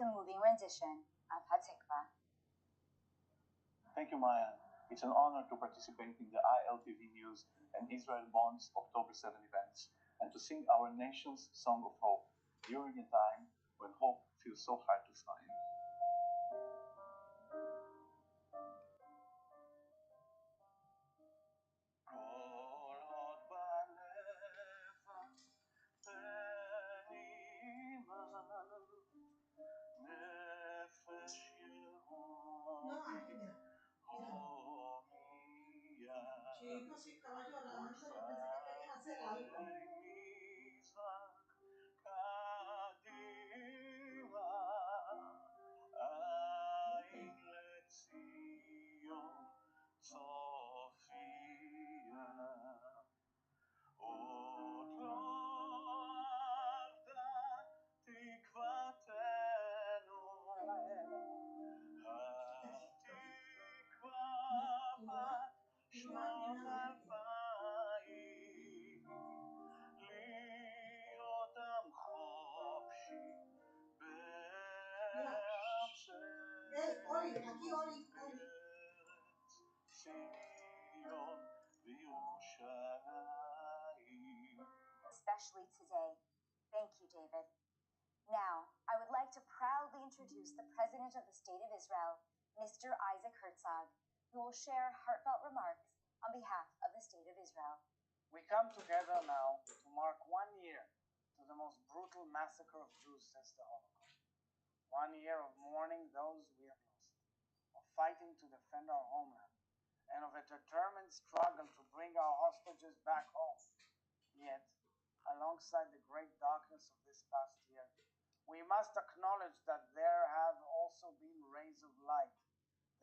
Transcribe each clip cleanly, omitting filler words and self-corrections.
a moving rendition of Hatikva. Thank you, Maya. It's an honor to participate in the ILTV News and Israel Bonds October 7 events and to sing our nation's song of hope during a time when hope feels so hard to find. Chicos, si estaba llorando, yo pensé que querías hacer algo. Especially today. Thank you, David. Now, I would like to proudly introduce the President of the State of Israel, Mr. Isaac Herzog, who will share heartfelt remarks on behalf of the State of Israel. We come together now to mark 1 year to the most brutal massacre of Jews since the Holocaust. 1 year of mourning those we have lost, of fighting to defend our homeland, and of a determined struggle to bring our hostages back home. Yet, alongside the great darkness of this past year, we must acknowledge that there have also been rays of light,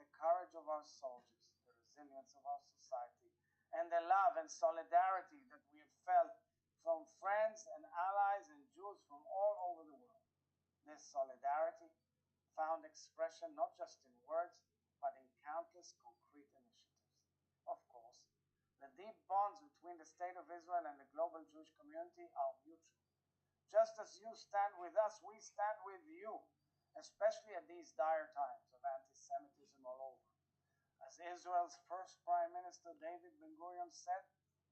the courage of our soldiers, the resilience of our society, and the love and solidarity that we have felt from friends and allies and Jews from all over the world. This solidarity found expression not just in words, but in countless concrete initiatives. Of course, the deep bonds between the State of Israel and the global Jewish community are mutual. Just as you stand with us, we stand with you, especially at these dire times of anti-Semitism all over. As Israel's first Prime Minister David Ben-Gurion said,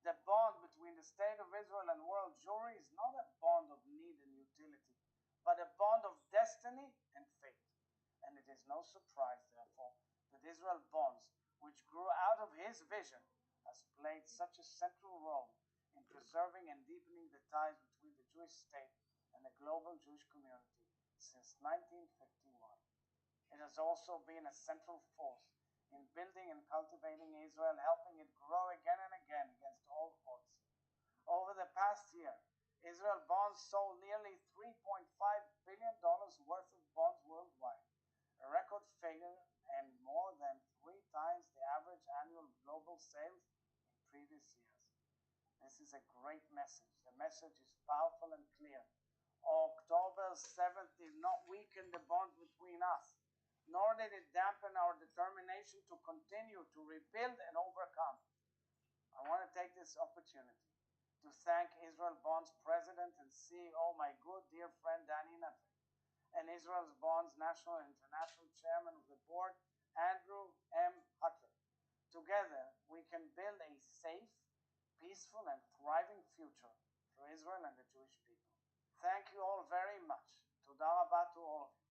the bond between the State of Israel and world Jewry is not a bond of need and utility, but a bond of destiny and fate. And it is no surprise, therefore, that Israel Bonds, which grew out of his vision, has played such a central role in preserving and deepening the ties between the Jewish state and the global Jewish community since 1951. It has also been a central force in building and cultivating Israel, helping it grow again and again against all odds. Over the past year, Israel Bonds sold nearly $3.5 billion worth of bonds worldwide, a record figure and more than 3 times the average annual global sales in previous years. This is a great message. The message is powerful and clear. October 7th did not weaken the bonds between us, nor did it dampen our determination to continue to rebuild and overcome. I want to take this opportunity to thank Israel Bonds President and CEO, my good dear friend Danny Nathan, and Israel's Bonds National and International Chairman of the Board, Andrew M. Hutter. Together, we can build a safe, peaceful, and thriving future for Israel and the Jewish people. Thank you all very much. Toda rabah to all of you.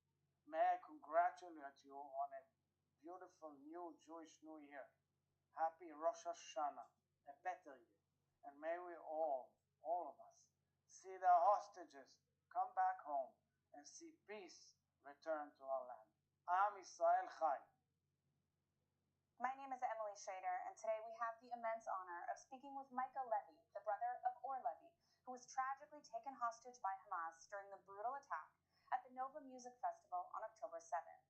May I congratulate you on a beautiful new Jewish New Year. Happy Rosh Hashanah, a better year. And may we all of us, see the hostages come back home and see peace return to our land. Am Yisrael Chai. My name is Emily Schrader, and today we have the immense honor of speaking with Micah Levy, the brother of Or Levy, who was tragically taken hostage by Hamas during the brutal attack at the Nova Music Festival on October 7th.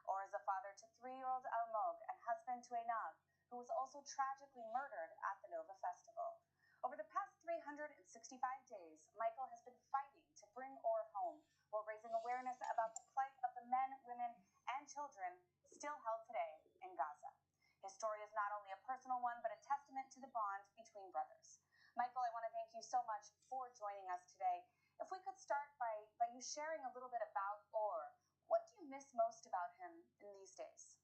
Or is a father to 3-year-old Almog and husband to Einav, who was also tragically murdered at the Nova Festival. Over the past 365 days, Michael has been fighting to bring Or home while raising awareness about the plight of the men, women, and children still held today in Gaza. His story is not only a personal one, but a testament to the bond between brothers. Michael, I want to thank you so much for joining us today. If we could start by you sharing a little bit about Or. miss most about him in these days?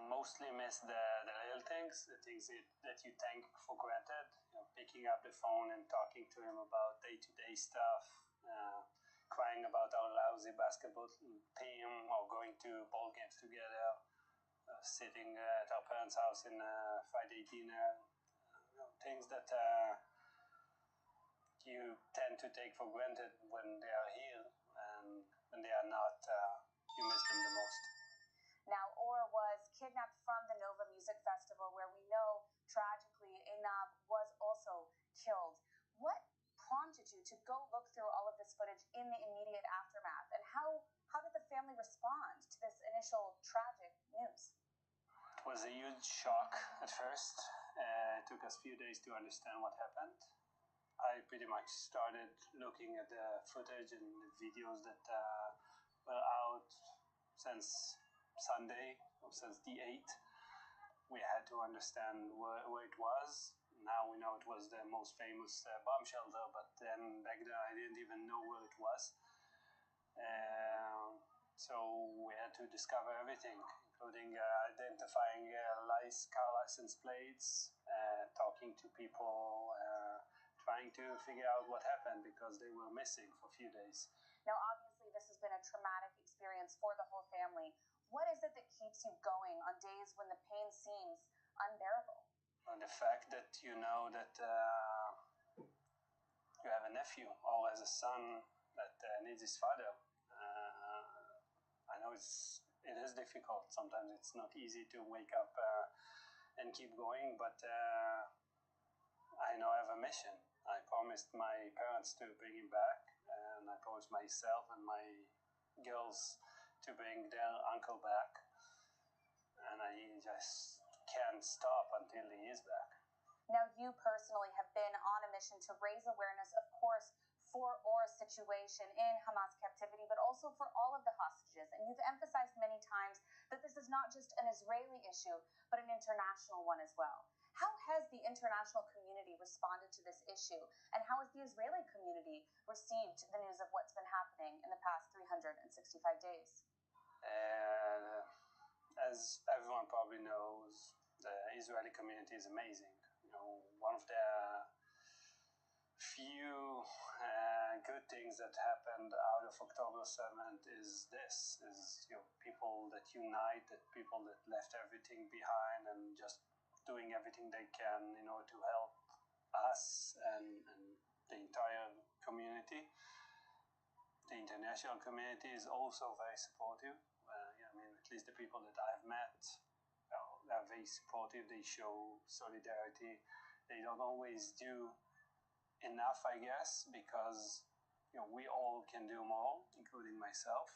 Mostly miss the little things, the things that you take for granted. Picking up the phone and talking to him about day-to-day stuff, crying about our lousy basketball team, or going to ball games together, sitting at our parents' house in Friday dinner. Things that you tend to take for granted when they are here, and when they are not, you miss them the most. Now, Or was kidnapped from the Nova Music Festival, where we know, tragically, Einab was also killed. What prompted you to go look through all of this footage in the immediate aftermath? And how did the family respond to this initial tragic news? It was a huge shock at first. It took us a few days to understand what happened. I pretty much started looking at the footage and the videos that were out since Sunday, or since the 8th. We had to understand where it was. Now we know it was the most famous bomb shelter, but then back then I didn't even know where it was. So we had to discover everything, including identifying car license plates, talking to people, trying to figure out what happened, because they were missing for a few days. Now, obviously, this has been a traumatic experience for the whole family. What is it that keeps you going on days when the pain seems unbearable? And the fact that you know that you have a nephew or as a son that needs his father. I know it is difficult. Sometimes it's not easy to wake up and keep going, but I know I have a mission. I promised my parents to bring him back, and I promised myself and my girls to bring their uncle back, and I just can't stop until he is back. Now, you personally have been on a mission to raise awareness, of course, for Or's situation in Hamas captivity, but also for all of the hostages. And you've emphasized many times that this is not just an Israeli issue, but an international one as well. How has the international community responded to this issue? And how has the Israeli community received the news of what's been happening in the past 365 days? As everyone probably knows, the Israeli community is amazing. One of the few good things that happened out of October 7th is people that unite, that people that left everything behind and just doing everything they can in order to help us and the entire community. The international community is also very supportive. At least the people that I've met are very supportive. They show solidarity. They don't always do enough, I guess, because we all can do more, including myself.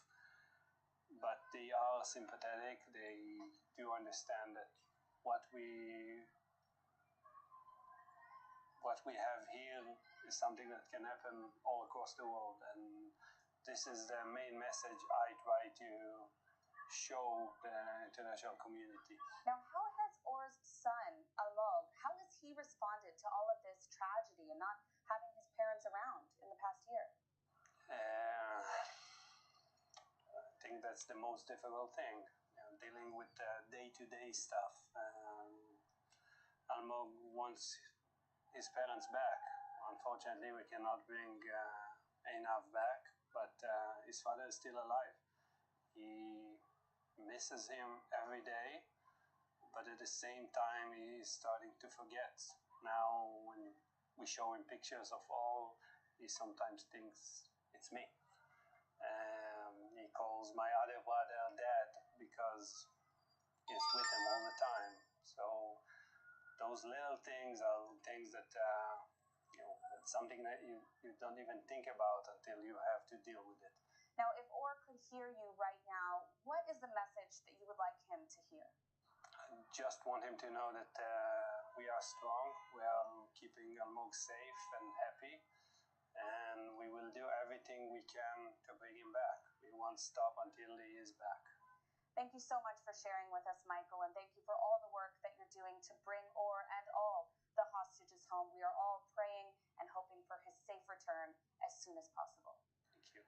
But they are sympathetic. They do understand that what we have here is something that can happen all across the world, and this is the main message I try to show the international community. Now, how has Or's son, Almog, how has he responded to all of this tragedy and not having his parents around in the past year? I think that's the most difficult thing, dealing with day-to-day stuff. Almog wants his parents back. Unfortunately, we cannot bring Einab back, but his father is still alive. He misses him every day, but at the same time he's starting to forget. Now when we show him pictures of all, he sometimes thinks it's me. He calls my other brother Dad because he's with him all the time. So those little things are things that it's something that you don't even think about until you have to deal with it. Now, if Or could hear you right now, what is the message that you would like him to hear? I just want him to know that we are strong, we are keeping Almog safe and happy, and we will do everything we can to bring him back. We won't stop until he is back. Thank you so much for sharing with us, Michael, and thank you for all the work that you're doing to bring Or and all the hostages home. We are all praying and hoping for his safe return as soon as possible. Thank you.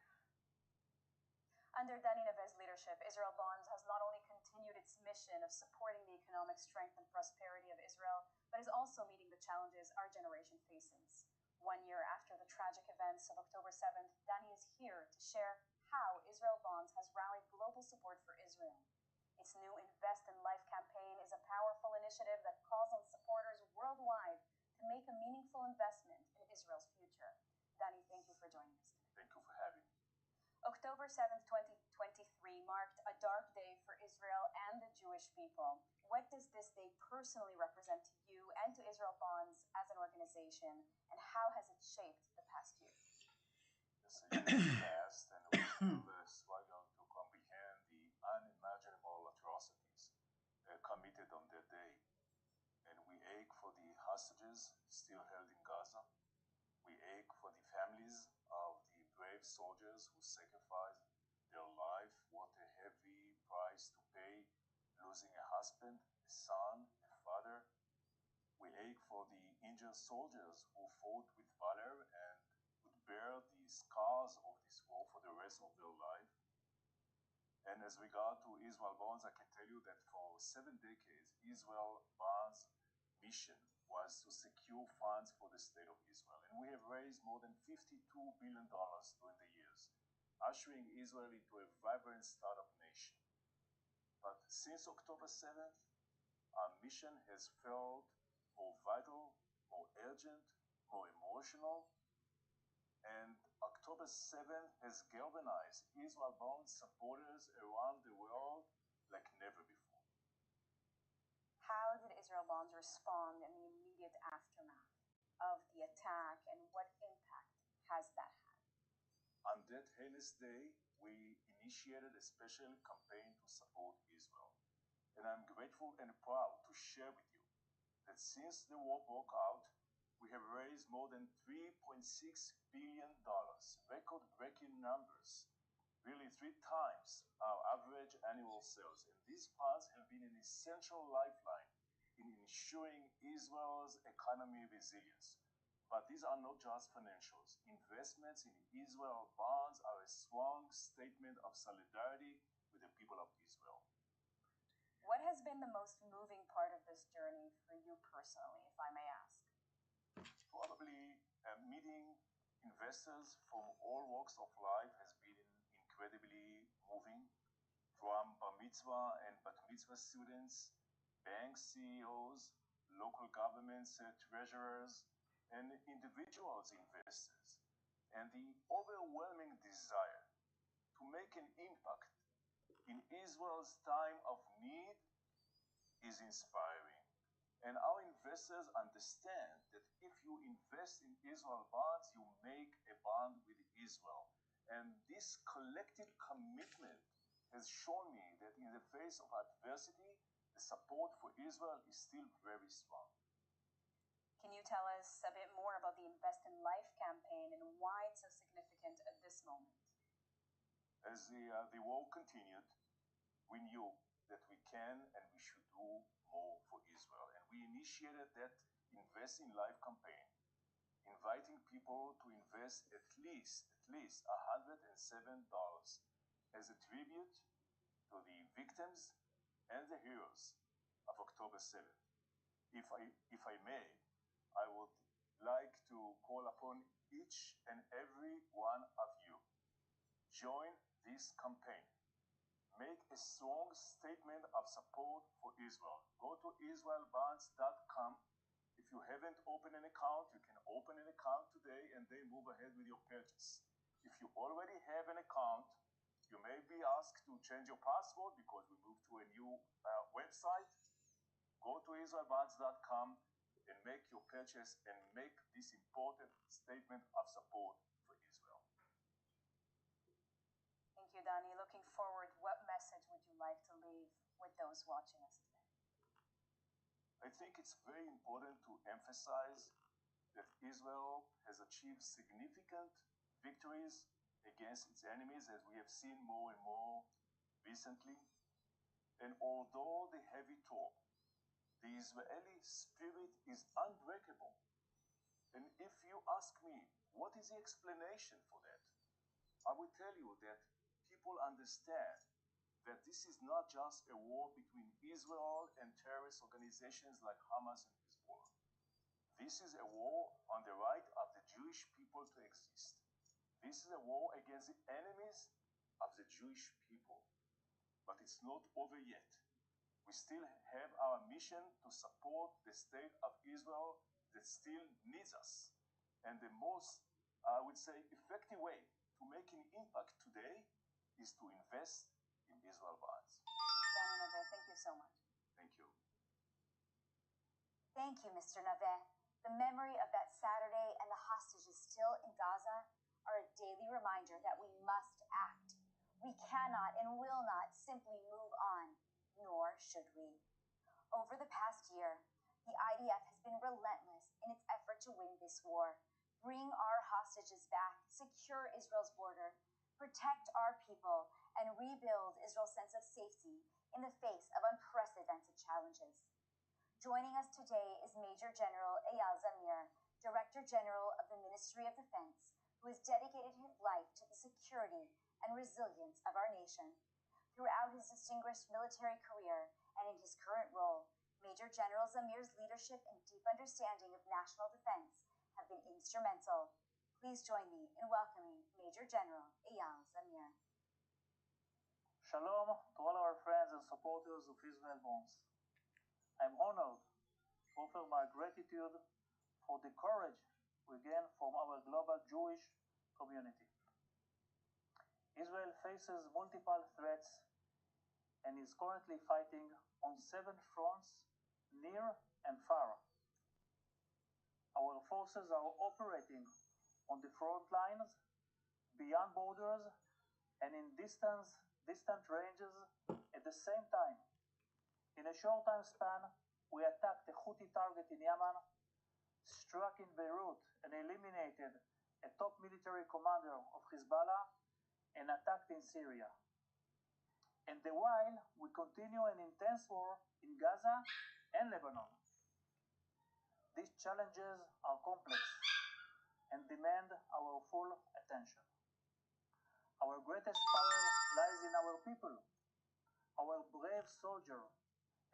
Under Dani Nevez's leadership, Israel Bonds has not only continued its mission of supporting the economic strength and prosperity of Israel, but is also meeting the challenges our generation faces. 1 year after the tragic events of October 7th, Dani is here to share how Israel Bonds has rallied global support for Israel. Its new Invest in Life campaign is a powerful initiative that calls on supporters worldwide to make a meaningful investment in Israel's future. Dani, thank you for joining us today. Thank you for having me. October 7th, 2023 marked a dark day for Israel and the Jewish people. What does this day personally represent to you and to Israel Bonds as an organization, and how has it shaped the past year? Yes, a year passed, and we still struggle to comprehend the unimaginable atrocities committed on that day. And we ache for the hostages still held in Gaza. We ache for the families of the brave soldiers who sacrificed their life. What a heavy price to pay, losing a husband, a son, a father. We ache for the injured soldiers who fought with valor and would bear the scars of this war for the rest of their life. And as regard to Israel Bonds, I can tell you that for 7 decades, Israel Bonds' mission was to secure funds for the state of Israel. And we have raised more than $52 billion during the years, ushering Israel into a vibrant startup nation. But since October 7th, our mission has felt more vital, more urgent, more emotional. And October 7th has galvanized Israel Bonds supporters around the world like never before. How did Israel Bonds respond in the immediate aftermath of the attack, and what impact has that had? On that heinous day, we initiated a special campaign to support Israel. And I'm grateful and proud to share with you that since the war broke out, we have raised more than $3.6 billion, record-breaking numbers, really 3 times our average annual sales. And these funds have been an essential lifeline in ensuring Israel's economy resilience. But these are not just financials. Investments in Israel Bonds are a strong statement of solidarity with the people of Israel. What has been the most moving part of this journey for you personally, if I may ask? Probably meeting investors from all walks of life has been incredibly moving, from bar mitzvah and bat mitzvah students, bank CEOs, local governments, treasurers, and individuals investors, and the overwhelming desire to make an impact in Israel's time of need is inspiring. And our investors understand that if you invest in Israel Bonds, you make a bond with Israel. And this collective commitment has shown me that in the face of adversity, the support for Israel is still very strong. Can you tell us a bit more about the Invest in Life campaign and why it's so significant at this moment? As the war continued, we knew that we can and we should do more for Israel. And we initiated that Invest in Life campaign, inviting people to invest at least $107 as a tribute to the victims and the heroes of October 7th. If I may, I would like to call upon each and every one of you. Join this campaign. Make a strong statement of support for Israel. Go to israelbonds.com. If you haven't opened an account, you can open an account today and then move ahead with your purchase. If you already have an account, you may be asked to change your password because we moved to a new website. Go to israelbonds.com and make your purchase and make this important statement of support for Israel. Thank you, Dani. Looking forward, what message would you like to leave with those watching us today? I think it's very important to emphasize that Israel has achieved significant victories against its enemies, as we have seen more and more recently. And although the heavy toll, the Israeli spirit is unbreakable. And if you ask me, what is the explanation for that? I will tell you that people people understand that this is not just a war between Israel and terrorist organizations like Hamas and Hezbollah. This is a war on the right of the Jewish people to exist. This is a war against the enemies of the Jewish people. But it's not over yet. We still have our mission to support the state of Israel that still needs us. And the most, I would say, effective way to make an impact today is to invest in Israel bonds. Danny Naveh, thank you so much. Thank you. Thank you, Mr. Naveh. The memory of that Saturday and the hostages still in Gaza are a daily reminder that we must act. We cannot and will not simply move on, nor should we. Over the past year, the IDF has been relentless in its effort to win this war, bring our hostages back, secure Israel's border, protect our people, and rebuild Israel's sense of safety in the face of unprecedented challenges. Joining us today is Major General Eyal Zamir, Director General of the Ministry of Defense, who has dedicated his life to the security and resilience of our nation. Throughout his distinguished military career and in his current role, Major General Zamir's leadership and deep understanding of national defense have been instrumental. Please join me in welcoming Major General Eyal Zamir. Shalom to all our friends and supporters of Israel Bonds. I'm honored to offer my gratitude for the courage we gain from our global Jewish community. Israel faces multiple threats and is currently fighting on 7 fronts, near and far. Our forces are operating on the front lines, beyond borders, and in distant ranges at the same time. In a short time span, we attacked a Houthi target in Yemen, struck in Beirut and eliminated a top military commander of Hezbollah, and attacked in Syria. And the while, we continue an intense war in Gaza and Lebanon. These challenges are complex and demand our full attention. Our greatest power lies in our people, our brave soldiers,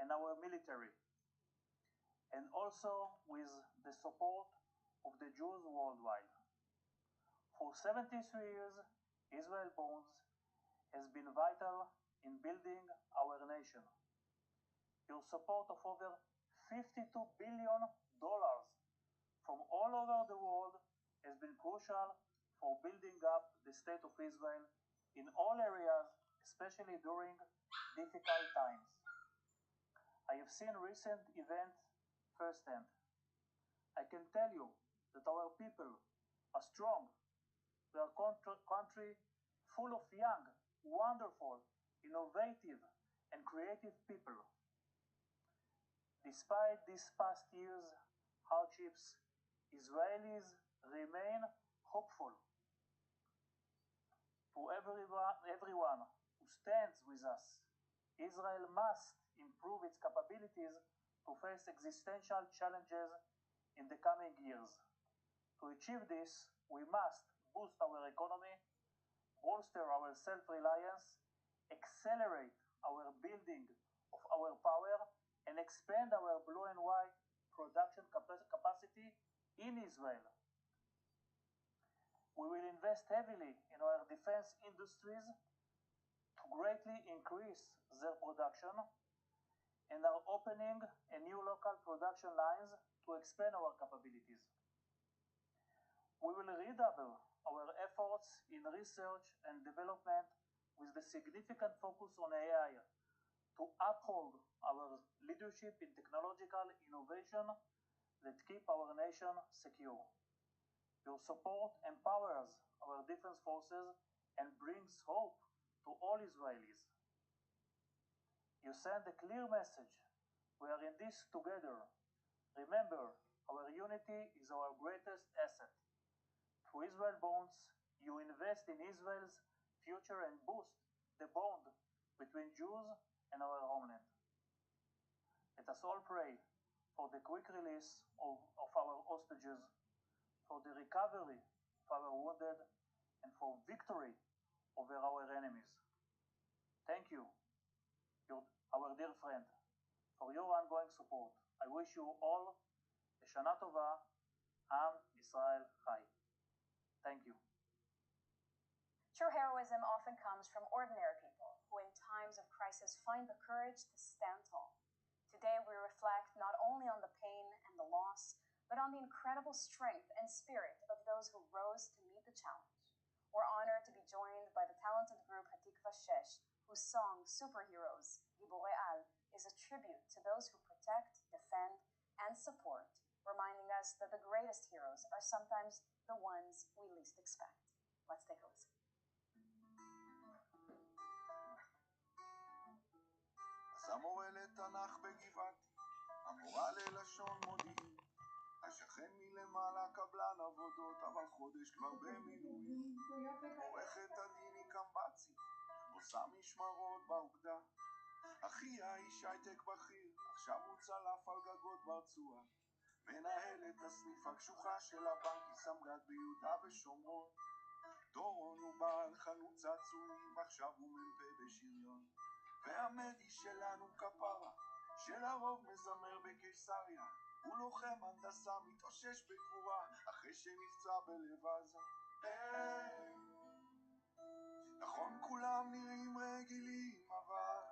and our military, and also with the support of the Jews worldwide. For 73 years, Israel Bonds has been vital in building our nation. Your support of over $52 billion from all over the world has been crucial for building up the state of Israel in all areas, especially during difficult times. I have seen recent events firsthand. I can tell you that our people are strong. We are a country full of young, wonderful, innovative, and creative people. Despite these past years' hardships, Israelis remain hopeful. To everyone who stands with us, Israel must improve its capabilities to face existential challenges in the coming years. To achieve this, we must boost our economy, bolster our self-reliance, accelerate our building of our power, and expand our blue and white production capacity in Israel. We will invest heavily in our defense industries to greatly increase their production, and are opening a new local production lines to expand our capabilities. We will redouble our efforts in research and development with the significant focus on AI to uphold our leadership in technological innovation that keep our nation secure. Your support empowers our defense forces and brings hope to all Israelis. You send a clear message. We are in this together. Remember, our unity is our greatest asset. Through Israel Bonds, you invest in Israel's future and boost the bond between Jews and our homeland. Let us all pray for the quick release of our hostages, for the recovery of our wounded, and for victory over our enemies. Thank you, our dear friend, for your ongoing support. I wish you all a Shana Tova, Am Israel Chai. Thank you. True heroism often comes from ordinary people who in times of crisis find the courage to stand tall. Today we reflect not only on the pain and the loss, but on the incredible strength and spirit of those who rose to meet the challenge. We're honored to be joined by the talented group Hatikva Shesh, whose song Superheroes, Giborei Al, is a tribute to those who protect, defend, and support, reminding us that the greatest heroes are sometimes the ones we least expect. Let's take a listen. אז המורה לתנ"ך בגבעתי, המורה ללשון מודיעין, השכן מלמעלה קבלן עבודות, אבל חודש כבר במילואים. עורכת הדין היא קמב"צי, עושה משמרות באוגדה. אחיה איש הייטק בכיר, עכשיו הוא צלף על גגות ברצועה. מנהלת הסניף הקשוחה של הבנק, היא סמג"ד ביהודה ושומרון. דורון הוא בעל חנות צעצועים, עכשיו הוא מ"פ בשריון. והמדי שלנו כפרה, שלרוב מזמר בקיסריה. הוא לוחם הנדסה, מתאושש בגבורה, אחרי שנפצע בלב עזה. נכון כולם נראים רגילים, אבל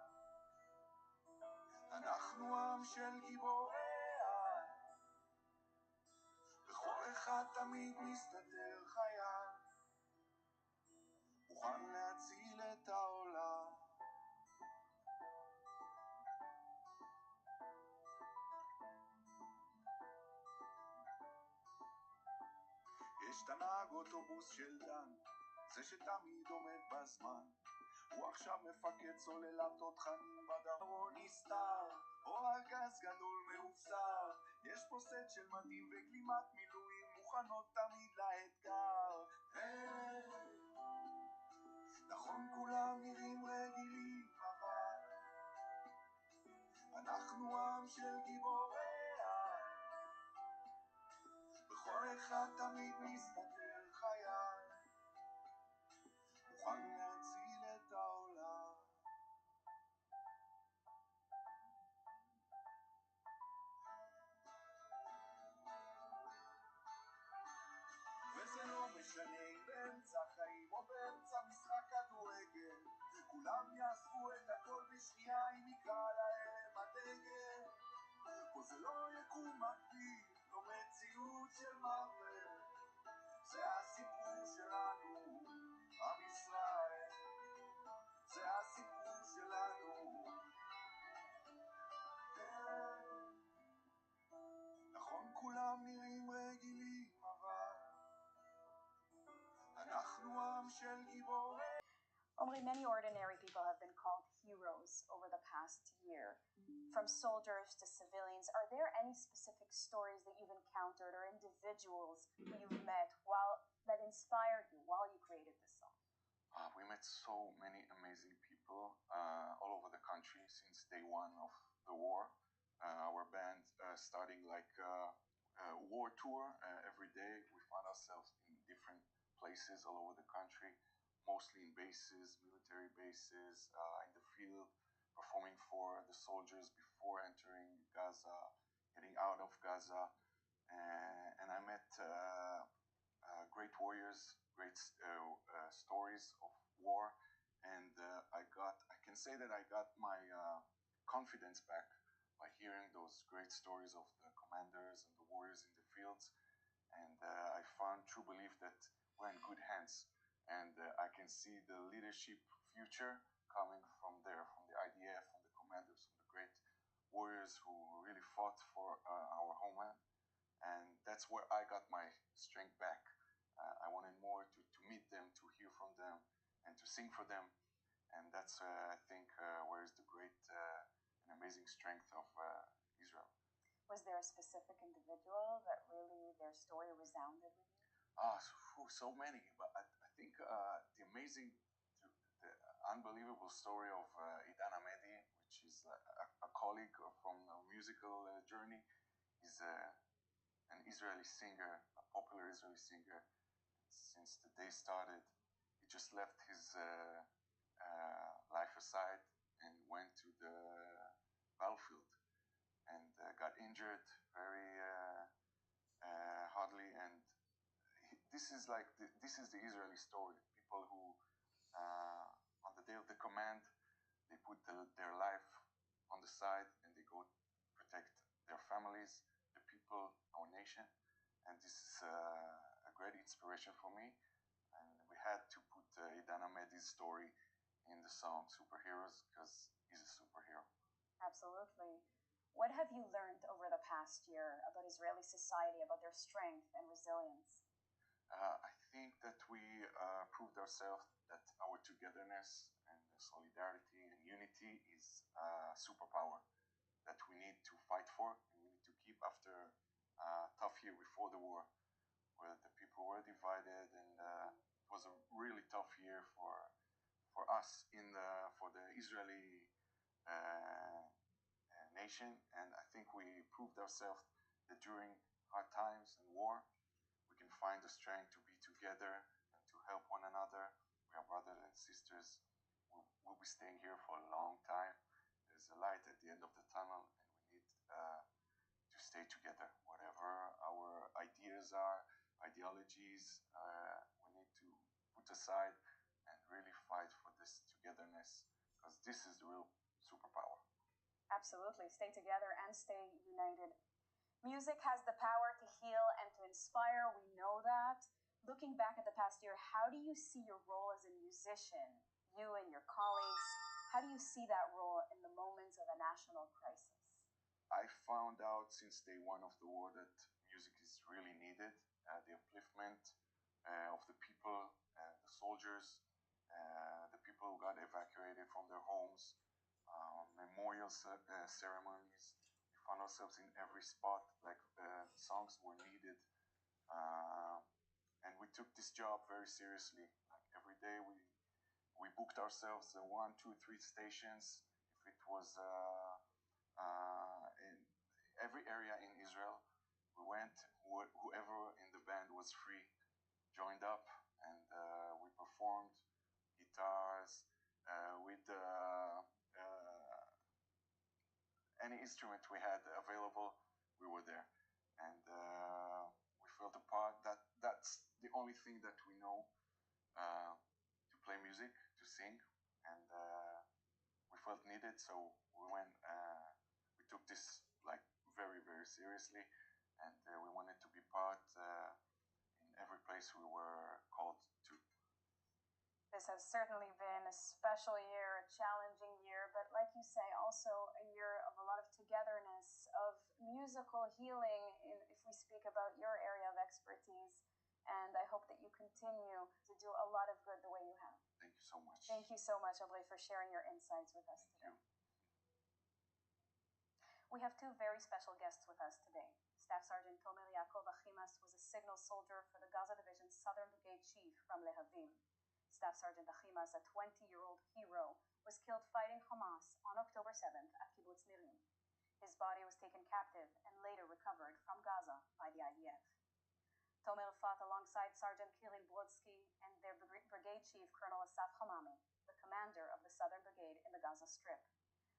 אנחנו עם של גיבורי על. בכל אחד תמיד מסתתר חייל, מוכן להציל את העולם. יש את הנהג אוטובוס של דן, זה שתמיד עומד בזמן. הוא עכשיו מפקד סוללת תותחנים בדרום נסתר, או ארגז גדול מאובזר. יש פה סט של מדים וגלימת מילואים, מוכנות תמיד לאתגר. נכון כולם נראים רגילים, אבל אנחנו עם של גיבורי על. בכל אחד תמיד מסתתר חייל, מוכן להציל את העולם. וזה לא משנה אם באמצע חיים או באמצע משחק כדורגל, כולם יעזבו את הכל בשנייה אם יקרא להם הדגל. פה זה לא יקום מקביל, לא מציאות של מרוויל, זה הסיפור שלנו, עם ישראל, זה הסיפור שלנו. נכון כולם נראים רגילים, אבל אנחנו עם של גיבורי. Omri, many ordinary people have been called heroes over the past year. From soldiers to civilians, are there any specific stories that you've encountered or individuals you've met that inspired you while you created this song? We met so many amazing people all over the country since day one of the war. Our band starting like a war tour every day. We found ourselves in different places all over the country, mostly in bases, military bases, in the field, performing for the soldiers before entering Gaza, getting out of Gaza. And I met great warriors, great stories of war. And I can say that I got my confidence back by hearing those great stories of the commanders and the warriors in the fields. And I found true belief that we're in good hands. And I can see the leadership future coming from there, from the IDF, from the commanders, from the great warriors who really fought for our homeland. And that's where I got my strength back. I wanted more to meet them, to hear from them, and to sing for them. And that's, I think, where is the great and amazing strength of Israel. Was there a specific individual that really their story resounded with you? So many, but I think the amazing, the unbelievable story of Idan Amedi, which is a colleague from a musical journey, is an Israeli singer, a popular Israeli singer. Since the day started, he just left his life aside this is like this is the Israeli story. People who on the day of the command, they put their life on the side and they go protect their families, the people, our nation. And this is a great inspiration for me. And we had to put Idan Ahmedi's story in the song Superheroes because he's a superhero. Absolutely. What have you learned over the past year about Israeli society, about their strength and resilience? I think that we proved ourselves that our togetherness and solidarity and unity is a superpower that we need to fight for and we need to keep after a tough year before the war, where the people were divided, and it was a really tough year for us for the Israeli nation. And I think we proved ourselves that during hard times and war, we can find the strength to be together and to help one another. We are brothers and sisters. We'll be staying here for a long time. There's a light at the end of the tunnel, and we need to stay together. Whatever our ideas are, ideologies, we need to put aside and really fight for this togetherness, because this is the real superpower. Absolutely. Stay together and stay united. Music has the power to heal and to inspire. We know that. Looking back at the past year, how do you see your role as a musician, you and your colleagues? How do you see that role in the moments of a national crisis? I found out since day one of the war that music is really needed. The upliftment of the people, the soldiers, the people who got evacuated from their homes, memorial ceremonies. We found ourselves in every spot, like songs were needed. And we took this job very seriously. Like every day we booked ourselves 1, 2, 3 stations. If it was in every area in Israel, we went. Whoever in the band was free joined up, and we performed guitars with any instrument we had available. We were there, and we felt a part. That's the only thing that we know, to play music, to sing, and we felt needed. So we went. We took this like very, very seriously, and we wanted to be part in every place we were called to. This has certainly been a special year, a challenging year, but like you say, also a year of a lot of togetherness, of musical healing, if we speak about your area of expertise. And I hope that you continue to do a lot of good the way you have. Thank you so much. Thank you so much, Ablay, for sharing your insights with us today. We have two very special guests with us today. Staff Sergeant Tomer Yaakov Achimas was a signal soldier for the Gaza Division's Southern Brigade Chief from Lehavim. Staff Sergeant Achimas, a 20-year-old hero, was killed fighting Hamas on October 7th at Kibbutz Nirim. His body was taken captive and later recovered from Gaza by the IDF. Tomer fought alongside Sergeant Kirill Brodsky and their brigade chief, Colonel Asaf Hamami, the commander of the Southern Brigade in the Gaza Strip.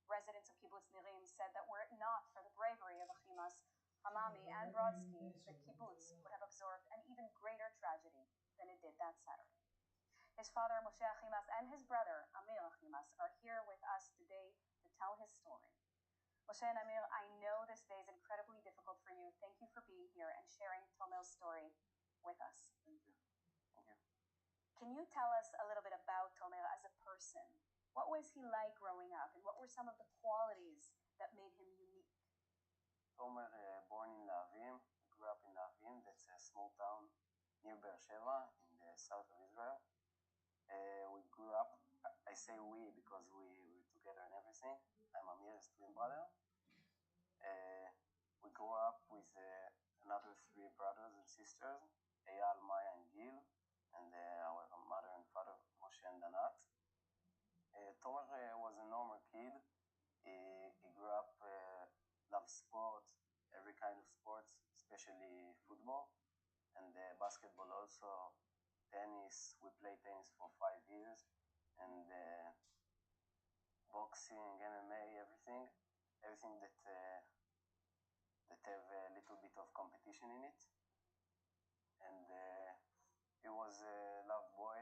Residents of Kibbutz Nirim said that were it not for the bravery of Achimas, Hamami, and Brodsky, the kibbutz would have absorbed an even greater tragedy than it did that Saturday. His father, Moshe Achimas, and his brother, Amir Achimas, are here with us today to tell his story. Moshe and Amir, I know this day is incredibly difficult for you. Thank you for being here and sharing Tomel's story with us. Thank you. Thank you. Can you tell us a little bit about Tomer as a person? What was he like growing up, and what were some of the qualities that made him unique? Tomer, born in Lehavim, grew up in Lehavim. That's a small town near Beersheba in the south of Israel. We grew up, I say we because we were together and everything. I'm Amir's twin brother. We grew up with another 3 brothers and sisters, Eyal, Maya, and Gil, and our mother and father, Moshe and Danat. Tomer was a normal kid. He grew up, loved sports, every kind of sports, especially football, and basketball also. Tennis, we played tennis for 5 years, and boxing, MMA, everything that have a little bit of competition in it. And He was a loved boy.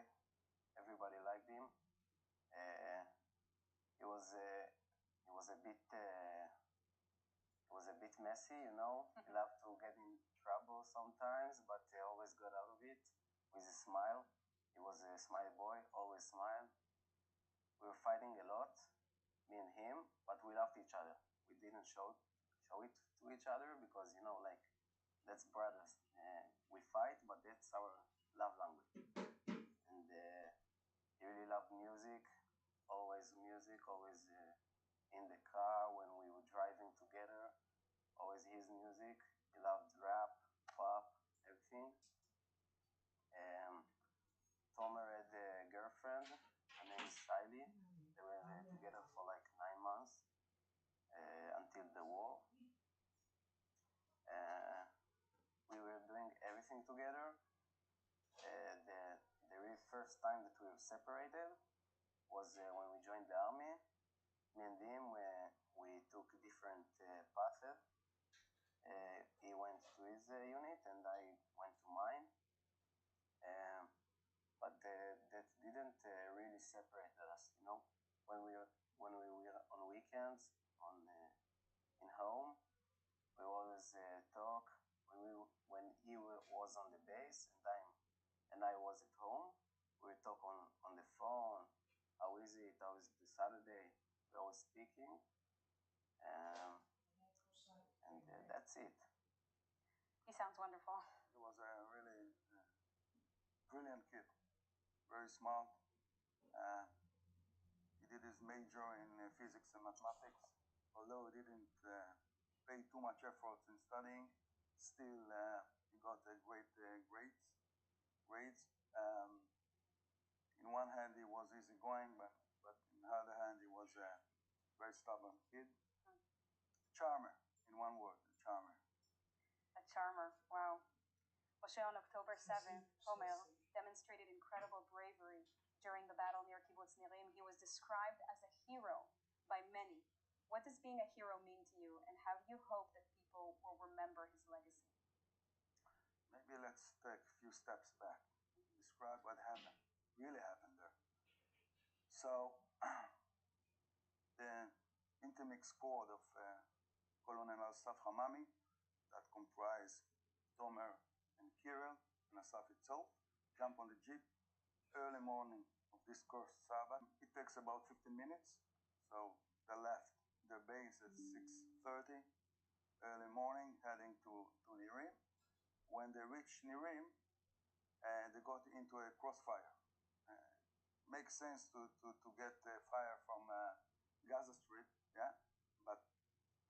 Everybody liked him. He was a bit messy, you know. He loved to get in trouble sometimes, but he always got out of it with a smile. He was a smile boy, always smiled. We were fighting a lot, me and him, but we loved each other. We didn't show it to each other because, you know, like, that's brothers. We fight, but that's our love language. And he really loved music, always in the car when we were driving together, always his music. He loved rap, pop, everything. Tomer had a girlfriend, her name is Siley. They were together for like 9 months until the war. We were doing everything together. The very first time that we were separated was when we joined the army. Me and him, we took different paths. He went to his unit and I went to mine. But that didn't really separate us, you know. When we were on weekends in home, we always talk. When he was on the base and I was at home, we would talk on the phone. How is it? How is the Saturday? We always speaking. And that's it. He sounds wonderful. He was a really brilliant kid, very smart. He did his major in physics and mathematics. Although he didn't pay too much effort in studying, still he got great grades. In one hand, he was easygoing, but in the other hand, he was a very stubborn kid. Charmer, in one word, a charmer. A charmer, wow. Moshe, on October 7th, Tomer demonstrated incredible bravery during the battle near Kibbutz Nirim. He was described as a hero by many. What does being a hero mean to you, and how do you hope that people will remember his legacy? Maybe let's take a few steps back, describe what really happened there. So, the intermix squad of Colonel Asaf Hamami, that comprised Tomer and Kirill and Asaf itself, jump on the jeep early morning of this cursed Sabbath. It takes about 15 minutes, so they left their base at 6:30 early morning, heading to Nirim. When they reached Nirim, they got into a crossfire. Makes sense to get fire from Gaza Strip, yeah, but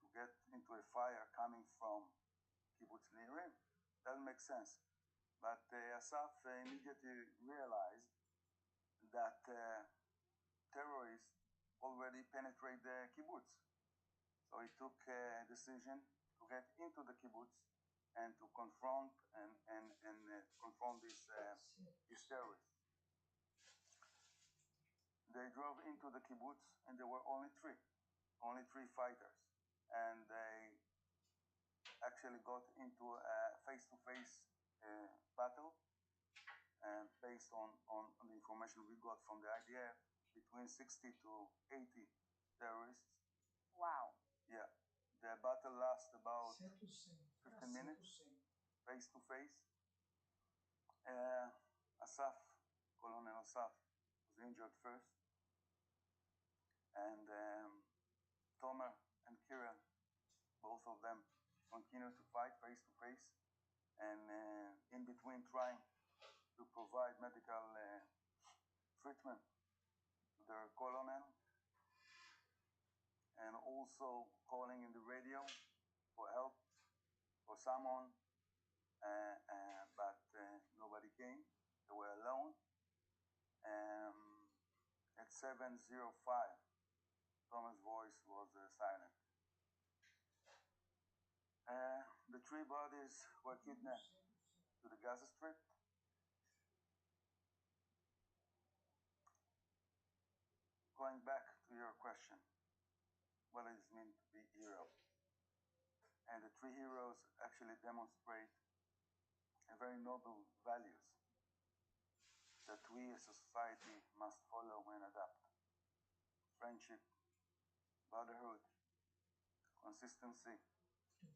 to get into a fire coming from Kibbutz Nirim, doesn't make sense. But Asaf immediately realized that terrorists already penetrate the kibbutz. So he took a decision to get into the kibbutz and to confront these terrorists. They drove into the kibbutz and there were only three fighters. And they actually got into a face-to-face battle. And based on the information we got from the IDF, between 60 to 80 terrorists. Wow. Yeah. The battle lasted about 15 minutes, face to face. Colonel Asaf was injured first. And Tomer and Kirill, both of them, continued to fight face to face. And in between trying to provide medical treatment to their colonel, and also calling in the radio for help, for someone, but nobody came. They were alone. At 7:05, Tomer's voice was silent. The three bodies were kidnapped to the Gaza Strip. Going back to your question, what does it mean to be a hero? And the three heroes actually demonstrate a very noble values. that we as a society must follow and adapt. Friendship, brotherhood, consistency,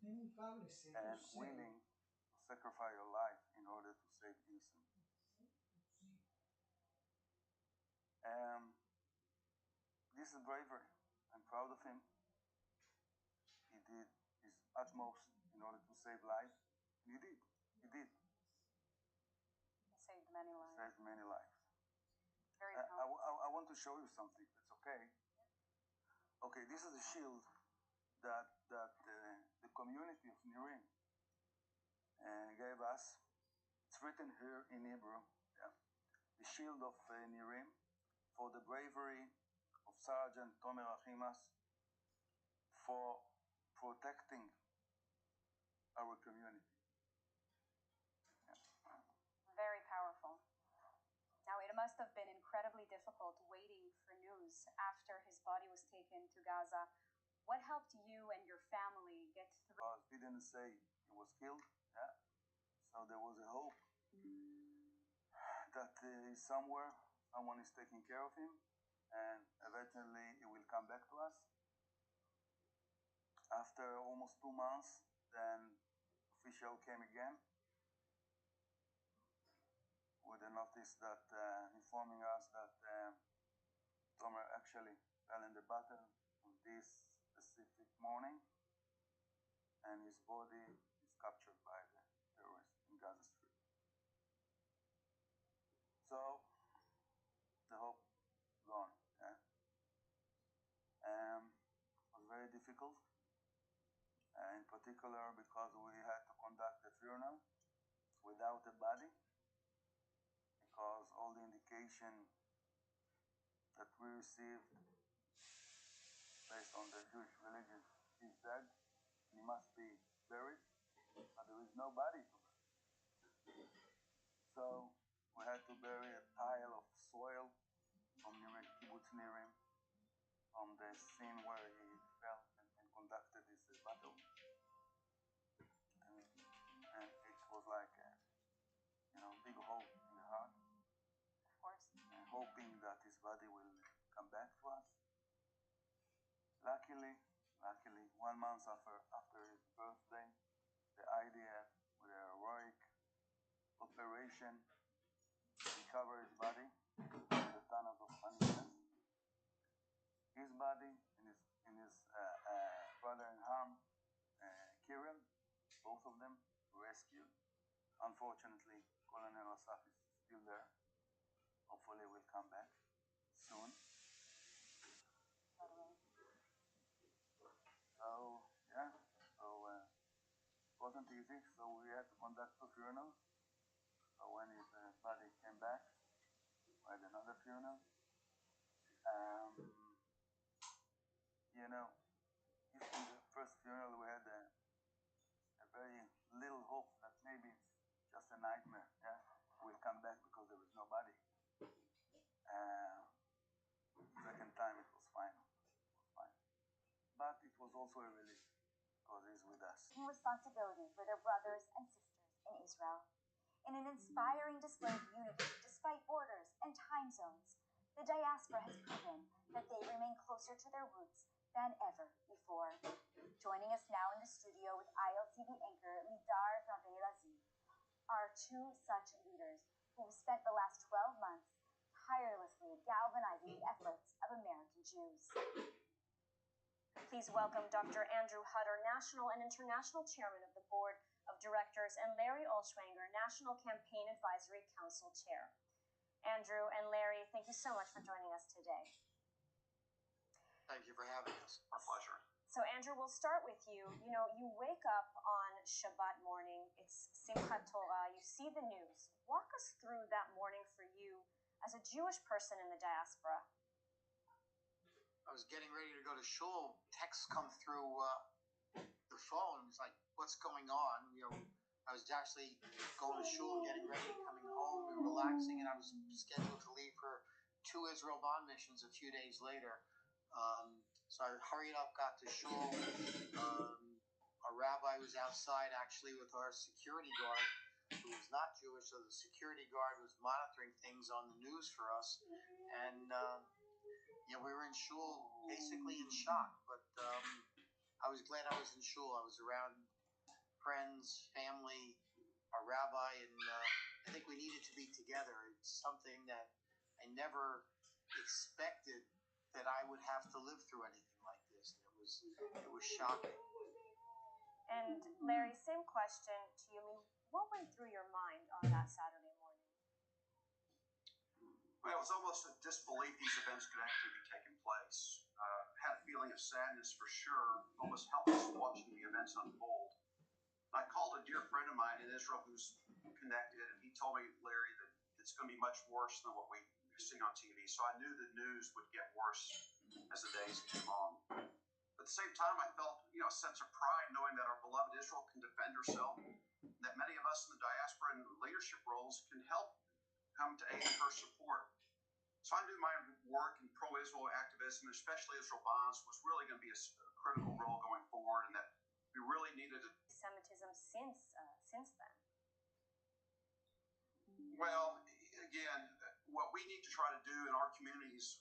and willing to sacrifice your life in order to save innocent. This is bravery. I'm proud of him. He did his utmost in order to save life. And he did. He did. Saved many lives. Saved many lives. Very I want to show you something. That's okay. Okay, this is a shield that the community of Nirim gave us. It's written here in Hebrew. Yeah. The shield of Nirim for the bravery of Sergeant Tomer Achimas for protecting our community. Yeah. Very powerful. Now, it must have been incredibly difficult waiting for news after his body was taken to Gaza. What helped you and your family get through? He didn't say he was killed, yeah. So there was a hope that he's somewhere, someone is taking care of him, and eventually he will come back to us. After almost 2 months, then official came again with a notice that informing us that Tomer actually fell in the battle on this specific morning, and his body is captured by the terrorists in Gaza Strip. So the hope gone. Yeah. It was very difficult, in particular because we had to conduct the funeral without a body, because all the indication that we received based on the Jewish religion is that he must be buried, but there is no body to bury. So we had to bury a pile of soil from Kibbutz Nirim, from the scene where he fell and conducted his battle. And it was like a big hole in the heart. Of course. And hoping that his body will come back to us. Luckily, 1 month after his birthday, the IDF, with a heroic operation, recovered his body in the tunnels of Haniyeh. His body and his brother-in-arm, Kirill, both of them rescued. Unfortunately, Colonel Asaf is still there. Hopefully, will come back soon. So yeah, it wasn't easy. So we had to conduct 2 funerals. So when his body came back, we had another funeral. In the first funeral we had a very little hope that maybe it's just a nightmare. Yeah, we'll come back because there is no body. Second time it was fine. But it was also a relief because he's with us. Responsibility for their brothers and sisters in Israel. In an inspiring display of unity despite borders and time zones, the diaspora has proven that they remain closer to their roots than ever before. Joining us now in the studio with ILTV anchor Lidar Ravel-Aziz are 2 such leaders who have spent the last 12 months tirelessly galvanizing the efforts of American Jews. Please welcome Dr. Andrew Hutter, National and International Chairman of the Board of Directors, and Larry Olschwanger, National Campaign Advisory Council Chair. Andrew and Larry, thank you so much for joining us today. Thank you for having us. Our pleasure. So, Andrew, we'll start with you. You wake up on Shabbat morning. It's Simchat Torah. You see the news. Walk us through that morning for you as a Jewish person in the diaspora. I was getting ready to go to shul. Texts come through the phone. It's like, what's going on? I was actually going to shul, getting ready, coming home, and relaxing, and I was scheduled to leave for 2 Israel bond missions a few days later. So I hurried up, got to shul. Our rabbi was outside, actually, with our security guard, who was not Jewish, so the security guard was monitoring things on the news for us, and we were in shul basically in shock. But I was glad I was in shul. I was around friends, family, our rabbi, and I think we needed to be together. It's something that I never expected that I would have to live through anything like this. It was shocking. And Larry, same question to you. I mean, what went through your mind on that Saturday morning? Well, it was almost a disbelief these events could actually be taking place. Had a feeling of sadness for sure, almost helpless watching the events unfold. I called a dear friend of mine in Israel who's connected, and he told me, Larry, that it's going to be much worse than what we're seeing on TV. So I knew the news would get worse as the days came on. But at the same time, I felt, a sense of pride knowing that our beloved Israel can defend herself, that many of us in the diaspora and leadership roles can help come to aid her support. So I knew my work in pro-Israel activism, especially Israel Bonds, was really going to be a critical role going forward, and that we really needed to. Anti-Semitism since then. Well, again, what we need to try to do in our communities,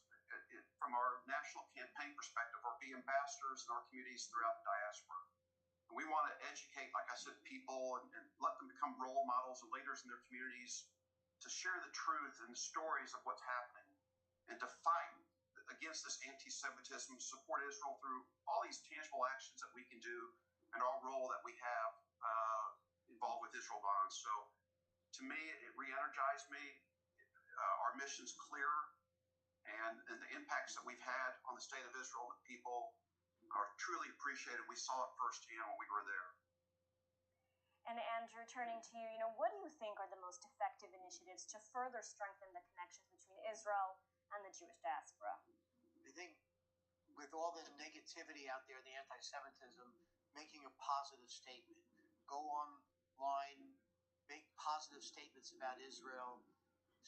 from our national campaign perspective, are be ambassadors in our communities throughout the diaspora. And we want to educate, like I said, people and let them become role models and leaders in their communities to share the truth and the stories of what's happening and to fight against this anti-Semitism, support Israel through all these tangible actions that we can do and our role that we have involved with Israel Bonds. So to me, it re-energized me. Our mission's clear, and the impacts that we've had on the state of Israel, the people are truly appreciated. We saw it firsthand when we were there. And Andrew, turning to you, what do you think are the most effective initiatives to further strengthen the connections between Israel and the Jewish diaspora? I think with all the negativity out there, the anti-Semitism, making a positive statement. Go online, make positive statements about Israel,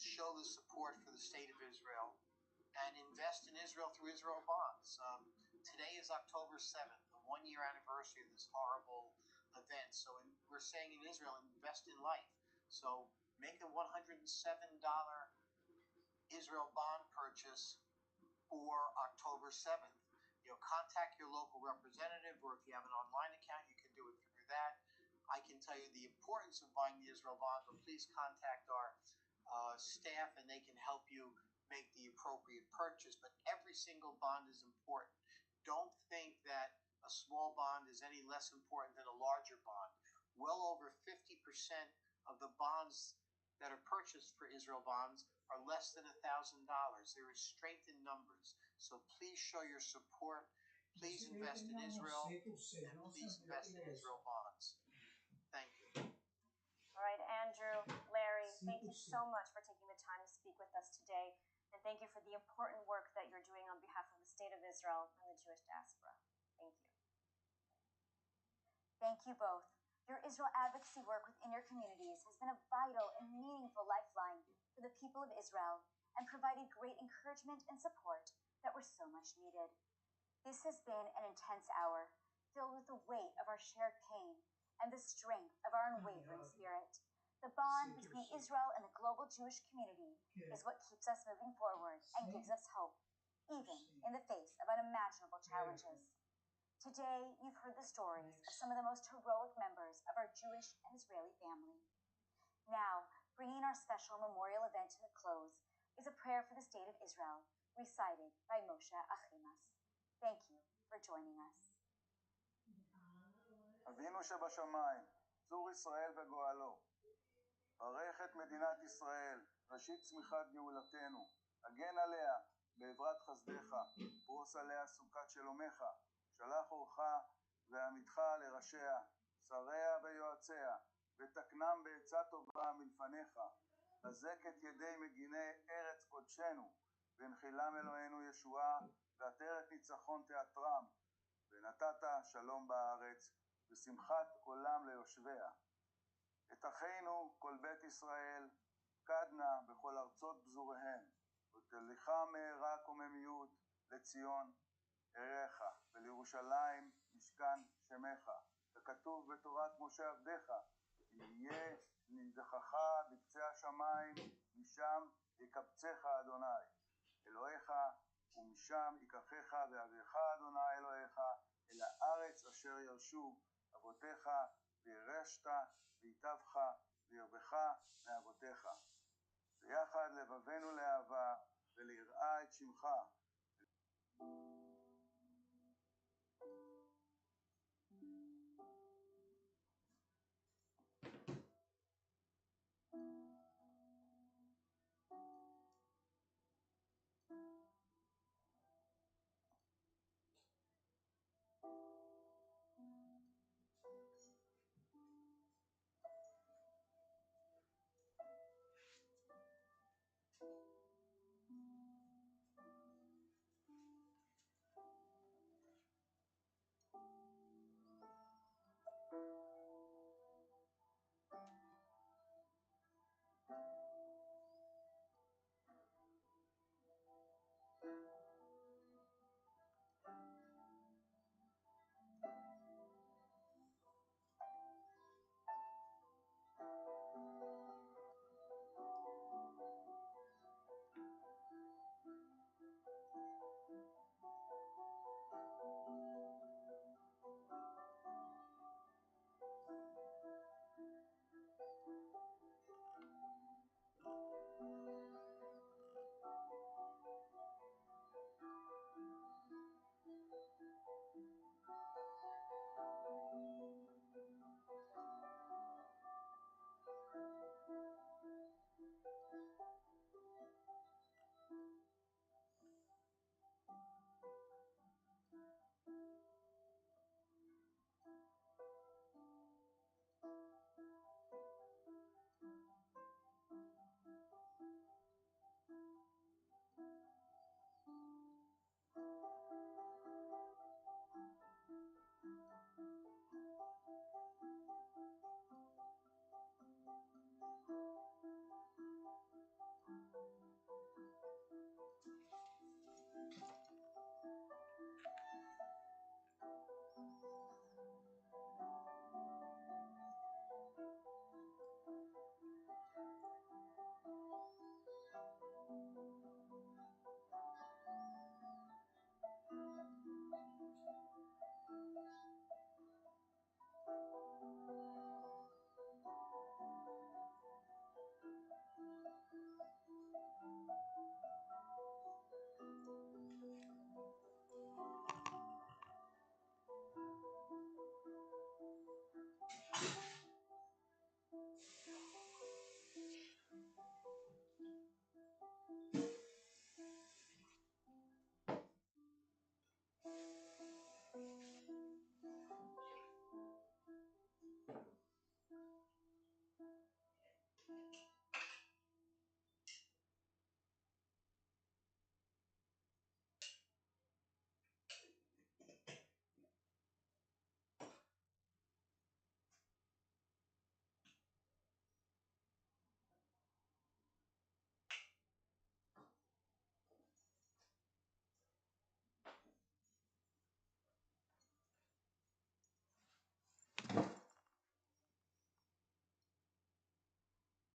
show the support for the state of Israel, and invest in Israel through Israel Bonds. Today is October 7th, the one-year anniversary of this horrible event. So we're saying in Israel, invest in life. So make a $107 Israel bond purchase for October 7th. Contact your local representative, or if you have an online account, you can do it through that. I can tell you the importance of buying the Israel bonds, but please contact our staff and they can help you make the appropriate purchase. But every single bond is important. Don't think that a small bond is any less important than a larger bond. Well over 50% of the bonds that are purchased for Israel Bonds are less than $1,000. There is strength in numbers. So please show your support. Please invest in Israel, and please invest in Israel Bonds. Thank you. All right, Andrew, Larry, thank you so much for taking the time to speak with us today. And thank you for the important work that you're doing on behalf of the state of Israel and the Jewish diaspora. Thank you. Thank you both. Your Israel advocacy work within your communities has been a vital and meaningful lifeline for the people of Israel and provided great encouragement and support that were so much needed. This has been an intense hour, filled with the weight of our shared pain and the strength of our unwavering spirit. The bond between Israel and the global Jewish community is what keeps us moving forward and gives us hope, even in the face of unimaginable challenges. Today, you've heard the stories of some of the most heroic members of our Jewish and Israeli family. Now, bringing our special memorial event to a close is a prayer for the state of Israel, recited by Moshe Achimas. Thank you for joining us. אבינו שבשמיים, צור ישראל וגואלו. ברך את מדינת ישראל, ראשית צמיחת גאולתנו. הגן עליה בעברת חסדך, פרוס עליה סוכת שלומך. שלח אורך ועמיתך לראשיה, שריה ויועציה, ותקנם בעצה טובה מלפניך. חזק את ידי מגיני ארץ קודשנו, והנחילם אלוהינו ישועה, ועטרת ניצחון תיאטרם. ונתת שלום בארץ, ושמחת עולם ליושביה. את אחינו כל בית ישראל, קדנה בכל ארצות פזוריהם, ותליכה מהרה קוממיות לציון עריך, ולירושלים משכן שמך. ככתוב בתורת משה עבדיך, אם יהיה נדחך בקצה השמיים, משם יקבצך אדוני אלוהיך, ומשם ייקחך ויביאך אדוני אלוהיך אל הארץ אשר ירשו אבותיך, וירשת ויטבך וירבך מאבותיך. ויחד לבבנו לאהבה וליראה את שמך,